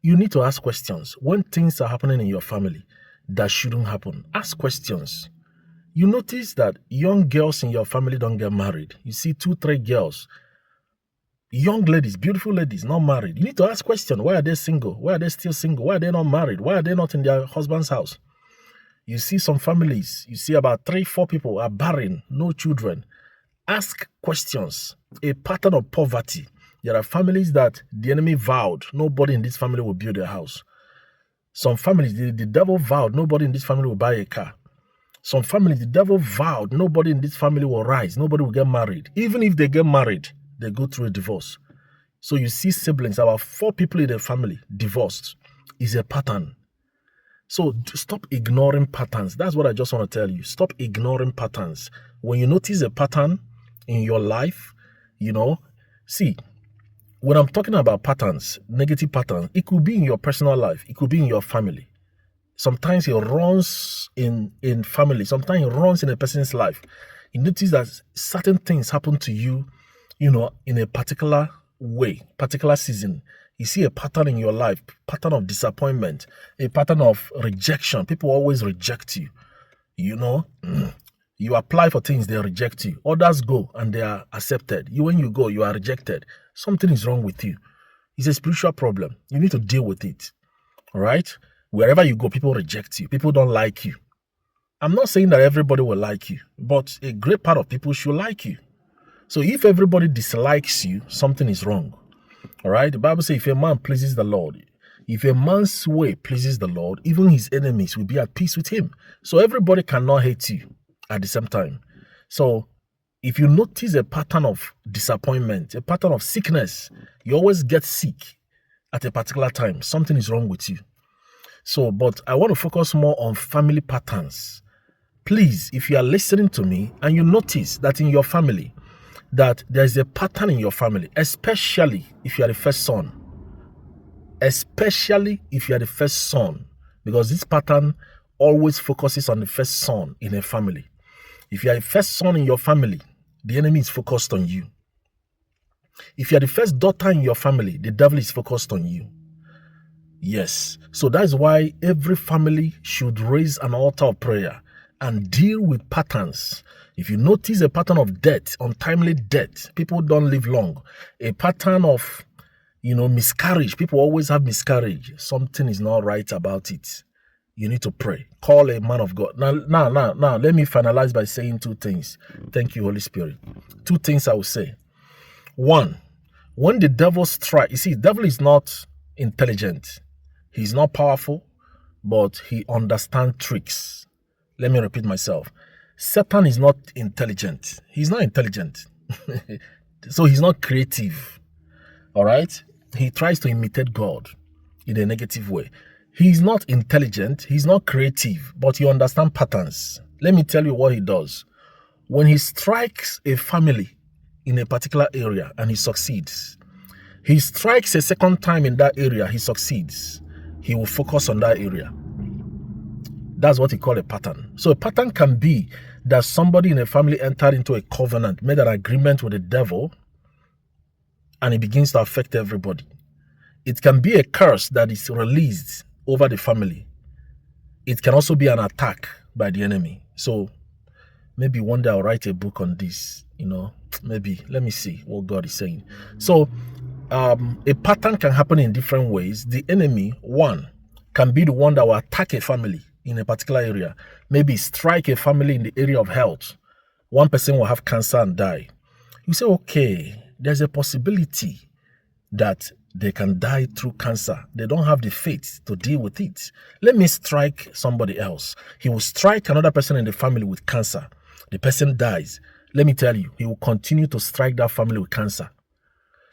You need to ask questions. When things are happening in your family that shouldn't happen, ask questions. You notice that young girls in your family don't get married. You see 2, 3 girls, young ladies, beautiful ladies, not married. You need to ask questions. Why are they single? Why are they still single? Why are they not married? Why are they not in their husband's house? You see some families, you see about 3, 4 people are barren, no children. Ask questions. A pattern of poverty. There are families that the enemy vowed nobody in this family will build a house. Some families, the devil vowed nobody in this family will buy a car. Some families, the devil vowed nobody in this family will rise, nobody will get married. Even if they get married, they go through a divorce. So you see siblings, about 4 people in the family divorced. Is a pattern. So stop ignoring patterns. That's what I just want to tell you. Stop ignoring patterns. When you notice a pattern in your life, see, when I'm talking about patterns, negative patterns, it could be in your personal life. It could be in your family. Sometimes it runs in family. Sometimes it runs in a person's life. You notice that certain things happen to you, in a particular way, particular season. You see a pattern in your life, pattern of disappointment, a pattern of rejection. People always reject you. You apply for things, they reject you. Others go and they are accepted. When you go, you are rejected. Something is wrong with you. It's a spiritual problem. You need to deal with it. All right? Wherever you go, people reject you. People don't like you. I'm not saying that everybody will like you, but a great part of people should like you. So if everybody dislikes you, something is wrong. All right? The Bible says if a man pleases the Lord, if a man's way pleases the Lord, even his enemies will be at peace with him. So everybody cannot hate you at the same time. So if you notice a pattern of disappointment, a pattern of sickness, you always get sick at a particular time, something is wrong with you. So, but I want to focus more on family patterns. Please, if you are listening to me and you notice that in your family, that there's a pattern in your family, especially if you are the first son, because this pattern always focuses on the first son in a family. If you are the first son in your family, the enemy is focused on you. If you are the first daughter in your family, the devil is focused on you. Yes. So that's why every family should raise an altar of prayer and deal with patterns. If you notice a pattern of death, untimely death, people don't live long. A pattern of, miscarriage, people always have miscarriage. Something is not right about it. You need to pray. Call a man of God. Now, let me finalize by saying 2 things. Thank you, Holy Spirit. 2 things I will say. 1, when the devil strikes, you see, the devil is not intelligent. He's not powerful, but he understands tricks. Let me repeat myself. Satan is not intelligent. He's not intelligent. So he's not creative. All right? He tries to imitate God in a negative way. He's not intelligent. He's not creative, but he understands patterns. Let me tell you what he does. When he strikes a family in a particular area and he succeeds, he strikes a second time in that area, he succeeds. He will focus on that area. That's what he calls a pattern. So a pattern can be that somebody in a family entered into a covenant, made an agreement with the devil, and it begins to affect everybody. It can be a curse that is released over the family. It can also be an attack by the enemy. So maybe one day I'll write a book on this, maybe. Let me see what God is saying. So a pattern can happen in different ways. The enemy, 1, can be the one that will attack a family in a particular area. Maybe strike a family in the area of health. One person will have cancer and die. You say, okay, there's a possibility that they can die through cancer. They don't have the faith to deal with it. Let me strike somebody else. He will strike another person in the family with cancer. The person dies. Let me tell you, he will continue to strike that family with cancer.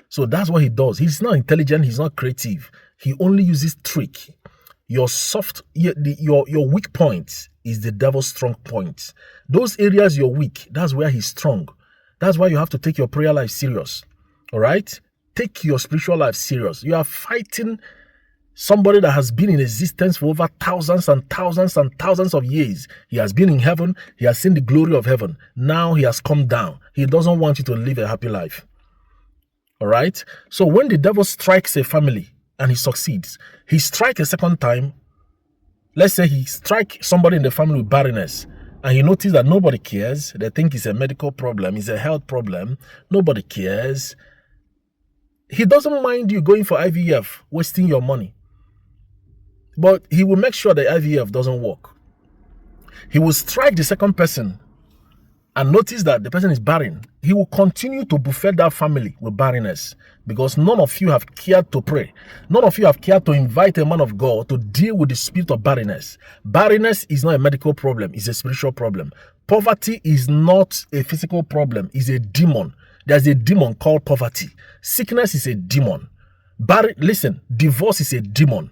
So that's what he does. He's not intelligent. He's not creative. He only uses trick. Your weak point is the devil's strong point. Those areas you're weak, that's where he's strong. That's why you have to take your prayer life serious. All right? Take your spiritual life serious. You are fighting somebody that has been in existence for over thousands and thousands and thousands of years. He has been in heaven. He has seen the glory of heaven. Now he has come down. He doesn't want you to live a happy life. All right? So when the devil strikes a family and he succeeds. He strikes a second time. Let's say he strikes somebody in the family with barrenness, and he notices that nobody cares. They think it's a medical problem, it's a health problem. Nobody cares. He doesn't mind you going for IVF, wasting your money. But he will make sure the IVF doesn't work. He will strike the second person and notice that the person is barren. He will continue to buffet that family with barrenness because none of you have cared to pray. None of you have cared to invite a man of God to deal with the spirit of barrenness. Barrenness is not a medical problem, it's a spiritual problem. Poverty is not a physical problem, it's a demon. There's a demon called poverty. Sickness is a demon. Listen, divorce is a demon.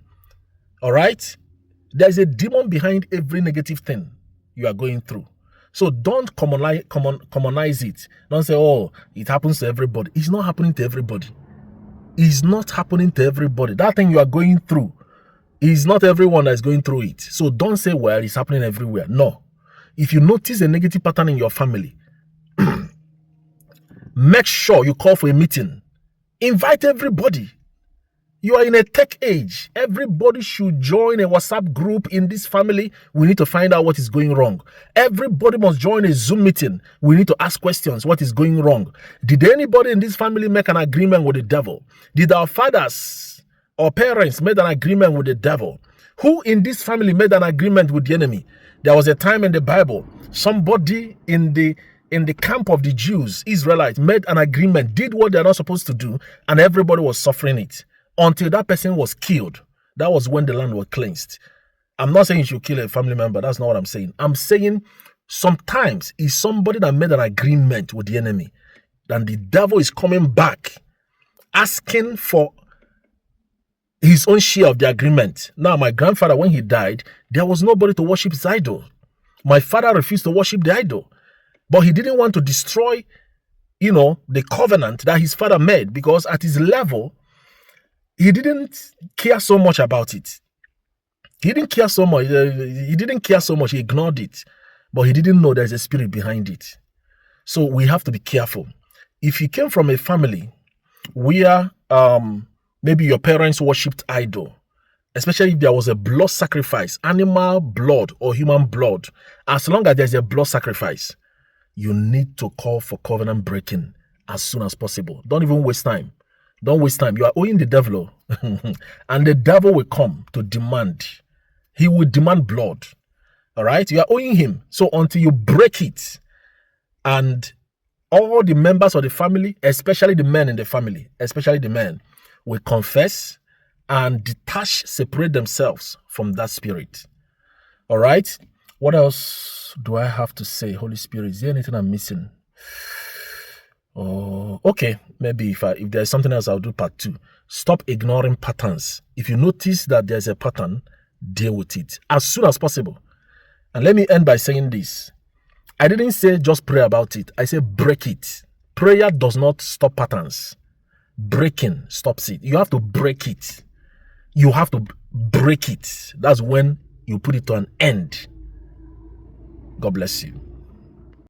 All right? There's a demon behind every negative thing you are going through. So don't commonize it. Don't say, oh, it happens to everybody. It's not happening to everybody. It's not happening to everybody. That thing you are going through is not everyone that is going through it. So don't say, well, it's happening everywhere. No. If you notice a negative pattern in your family, make sure you call for a meeting. Invite everybody. You are in a tech age. Everybody should join a WhatsApp group in this family. We need to find out what is going wrong. Everybody must join a Zoom meeting. We need to ask questions. What is going wrong? Did anybody in this family make an agreement with the devil? Did our fathers or parents make an agreement with the devil? Who in this family made an agreement with the enemy? There was a time in the Bible, somebody in the camp of the Jews, Israelites, made an agreement, did what they're not supposed to do, and everybody was suffering it. Until that person was killed. That was when the land was cleansed. I'm not saying you should kill a family member. That's not what I'm saying. I'm saying sometimes it's somebody that made an agreement with the enemy. And the devil is coming back, asking for his own share of the agreement. Now, my grandfather, when he died, there was nobody to worship his idol. My father refused to worship the idol. But he didn't want to destroy, the covenant that his father made, because at his level, he didn't care so much about it. He didn't care so much. He ignored it. But he didn't know there's a spirit behind it. So we have to be careful. If you came from a family where maybe your parents worshipped idol, especially if there was a blood sacrifice, animal blood or human blood, as long as there's a blood sacrifice, you need to call for covenant breaking as soon as possible. Don't even waste time. Don't waste time. You are owing the devil. And the devil will come to demand. He will demand blood. All right? You are owing him. So until you break it, and all the members of the family, especially the men in the family, especially the men, will confess and separate themselves from that spirit. All right? What else do I have to say? Holy Spirit, is there anything I'm missing? Oh, okay. Maybe if there's something else, I'll do part 2. Stop ignoring patterns. If you notice that there's a pattern, deal with it as soon as possible. And let me end by saying this. I didn't say just pray about it. I said break it. Prayer does not stop patterns. Breaking stops it. You have to break it. You have to break it. That's when you put it to an end. God bless you.